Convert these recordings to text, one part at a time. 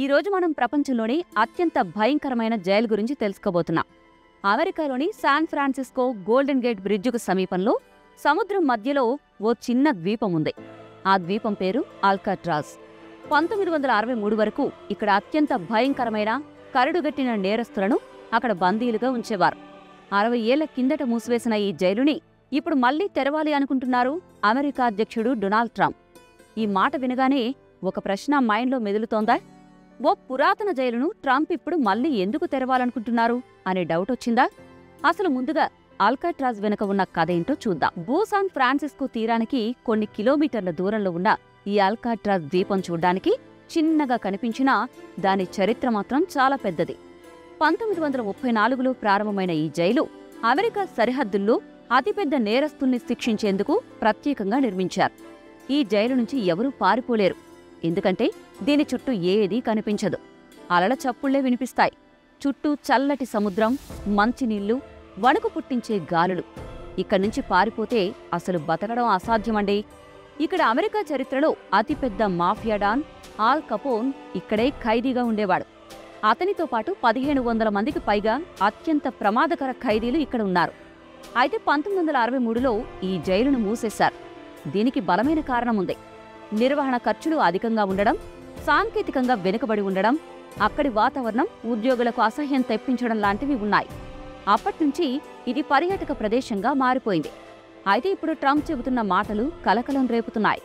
ఈరోజు మనం ప్రపంచంలోని అత్యంత భయంకరమైన జైలు గురించి తెలుసుకోబోతున్నాం. అమెరికాలోని శాన్ ఫ్రాన్సిస్కో గోల్డెన్ గేట్ బ్రిడ్జికు సమీపంలో సముద్రం మధ్యలో ఓ చిన్న ద్వీపం ఉంది. ఆ ద్వీపం పేరు ఆల్కాట్రాజ్. 1963 వరకు ఇక్కడ అత్యంత భయంకరమైన కరడుగట్టిన నేరస్తులను అక్కడ బందీలుగా ఉంచేవారు. 60 ఏళ్ల కిందట మూసివేసిన ఈ జైలుని ఇప్పుడు మళ్లీ తెరవాలి అనుకుంటున్నారు అమెరికా అధ్యక్షుడు డొనాల్డ్ ట్రంప్. ఈ మాట వినగానే ఒక ప్రశ్న మైండ్లో మెదులుతోందా? ఓ పురాతన జైలును ట్రంప్ ఇప్పుడు మళ్లీ ఎందుకు తెరవాలనుకుంటున్నారు అనే డౌట్ వచ్చిందా? అసలు ముందుగా ఆల్కాట్రాజ్ వెనుక ఉన్న కథ ఏంటో చూద్దాం. శాన్ ఫ్రాన్సిస్కో తీరానికి కొన్ని కిలోమీటర్ల దూరంలో ఉన్న ఈ ఆల్కాట్రాజ్ ద్వీపం చూడ్డానికి చిన్నగా కనిపించినా దాని చరిత్ర మాత్రం చాలా పెద్దది. 1934లో ప్రారంభమైన ఈ జైలు అమెరికా సరిహద్దుల్లో అతిపెద్ద నేరస్తుల్ని శిక్షించేందుకు ప్రత్యేకంగా నిర్మించారు. ఈ జైలు నుంచి ఎవరూ పారిపోలేరు, ఎందుకంటే దీని చుట్టూ ఏదీ కనిపించదు. అలల చప్పుళ్లే వినిపిస్తాయి. చుట్టూ చల్లటి సముద్రం, మంచినీళ్లు, వణుకు పుట్టించే గాలులు. ఇక్కడ్నుంచి పారిపోతే అసలు బతకడం అసాధ్యమండి. ఇక్కడ అమెరికా చరిత్రలో అతిపెద్ద మాఫియా డాన్ ఆల్ కపోన్ ఇక్కడే ఖైదీగా ఉండేవాడు. అతనితో పాటు 1500 మందికి పైగా అత్యంత ప్రమాదకర ఖైదీలు ఇక్కడ ఉన్నారు. అయితే 1963లో ఈ జైలును మూసేశారు. దీనికి బలమైన కారణముంది. నిర్వహణ ఖర్చులు అధికంగా ఉండడం, సాంకేతికంగా వెనుకబడి ఉండడం, అక్కడి వాతావరణం ఉద్యోగులకు అసహ్యం తెప్పించడం లాంటివి ఉన్నాయి. అప్పట్నుంచి ఇది పర్యాటక ప్రదేశంగా మారిపోయింది. అయితే ఇప్పుడు ట్రంప్ చెబుతున్న మాటలు కలకలం రేపుతున్నాయి.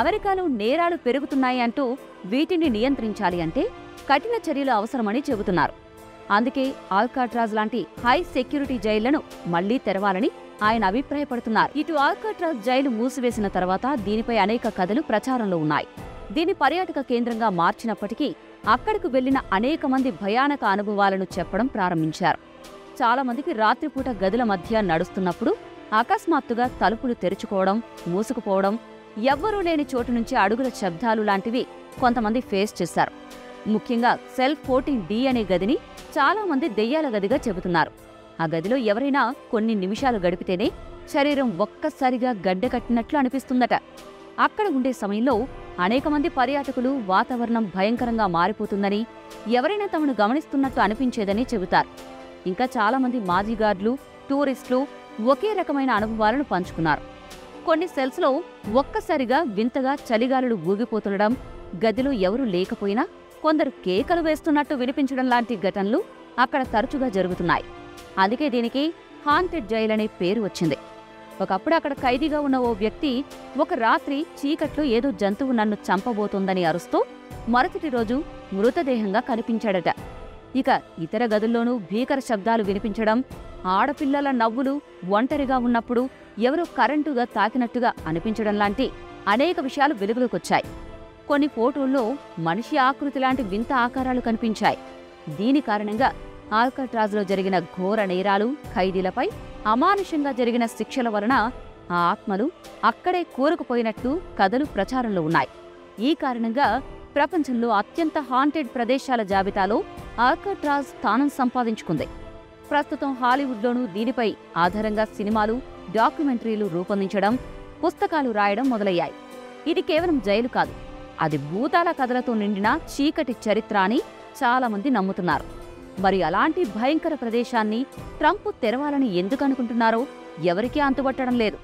అమెరికాలో నేరాలు పెరుగుతున్నాయి అంటూ వీటిని నియంత్రించాలి అంటే కఠిన చర్యలు అవసరమని చెబుతున్నారు. అందుకే ఆల్కాట్రాజ్ లాంటి హై సెక్యూరిటీ జైళ్లను మళ్లీ తెరవాలని ఆయన అభిప్రాయపడుతున్నారు. ఇటు ఆల్కాట్రాజ్ జైలు మూసివేసిన తర్వాత దీనిపై అనేక కథలు ప్రచారంలో ఉన్నాయి. దీని పర్యాటక కేంద్రంగా మార్చినప్పటికీ అక్కడకు వెళ్లిన అనేక మంది భయానక అనుభవాలను చెప్పడం ప్రారంభించారు. చాలా మందికి రాత్రిపూట గదుల మధ్య నడుస్తున్నప్పుడు అకస్మాత్తుగా తలుపులు తెరుచుకోవడం, మూసుకుపోవడం, ఎవ్వరూ లేని చోటు నుంచి అడుగుల శబ్దాలు లాంటివి కొంతమంది ఫేస్ చేశారు. ముఖ్యంగా సెల్ 14D అనే గదిని చాలా మంది దెయ్యాల గదిగా చెబుతున్నారు. ఆ గదిలో ఎవరైనా కొన్ని నిమిషాలు గడిపితేనే శరీరం ఒక్కసారిగా గడ్డకట్టినట్లు అనిపిస్తుందట. అక్కడ ఉండే సమయంలో అనేక మంది పర్యాటకులు వాతావరణం భయంకరంగా మారిపోతుందని, ఎవరైనా తమను గమనిస్తున్నట్టు అనిపించేదని చెబుతారు. ఇంకా చాలామంది మాజీ గార్డులు, టూరిస్టులు ఒకే రకమైన అనుభవాలను పంచుకున్నారు. కొన్ని సెల్స్లో ఒక్కసారిగా వింతగా చలిగాలులు ఊగిపోతుండడం, గదిలో ఎవరూ లేకపోయినా కొందరు కేకలు వేస్తున్నట్టు వినిపించడం లాంటి ఘటనలు అక్కడ తరచుగా జరుగుతున్నాయి. అందుకే దీనికి హాంటెడ్ జైల్ అనే పేరు వచ్చింది. ఒకప్పుడు అక్కడ ఖైదీగా ఉన్న ఓ వ్యక్తి ఒక రాత్రి చీకట్లో ఏదో జంతువు నన్ను చంపబోతోందని అరుస్తూ మరుసటి రోజు మృతదేహంగా కనిపించాడట. ఇక ఇతర గదుల్లోనూ భీకర శబ్దాలు వినిపించడం, ఆడపిల్లల నవ్వులు, ఒంటరిగా ఉన్నప్పుడు ఎవరో కరెంటుగా తాకినట్టుగా అనిపించడం లాంటి అనేక విషయాలు వెలుగులోకొచ్చాయి. కొన్ని ఫోటోల్లో మనిషి ఆకృతి లాంటి వింత ఆకారాలు కనిపించాయి. దీని కారణంగా ఆల్కాట్రాజ్లో జరిగిన ఘోర నేరాలు, ఖైదీలపై అమానుషంగా జరిగిన శిక్షల వలన ఆ ఆత్మలు అక్కడే కూరుకుపోయినట్టు కథలు ప్రచారంలో ఉన్నాయి. ఈ కారణంగా ప్రపంచంలో అత్యంత హాంటెడ్ ప్రదేశాల జాబితాలో ఆల్కాట్రాజ్ స్థానం సంపాదించుకుంది. ప్రస్తుతం హాలీవుడ్లోనూ దీనిపై ఆధారంగా సినిమాలు, డాక్యుమెంటరీలు రూపొందించడం, పుస్తకాలు రాయడం మొదలయ్యాయి. ఇది కేవలం జైలు కాదు, అది భూతాల కథలతో నిండిన చీకటి చరిత్ర అని చాలామంది నమ్ముతున్నారు. మరి అలాంటి భయంకర ప్రదేశాన్ని ట్రంప్ తెరవాలని ఎందుకు అనుకుంటున్నారో ఎవరికీ అంతుబట్టడం లేదు.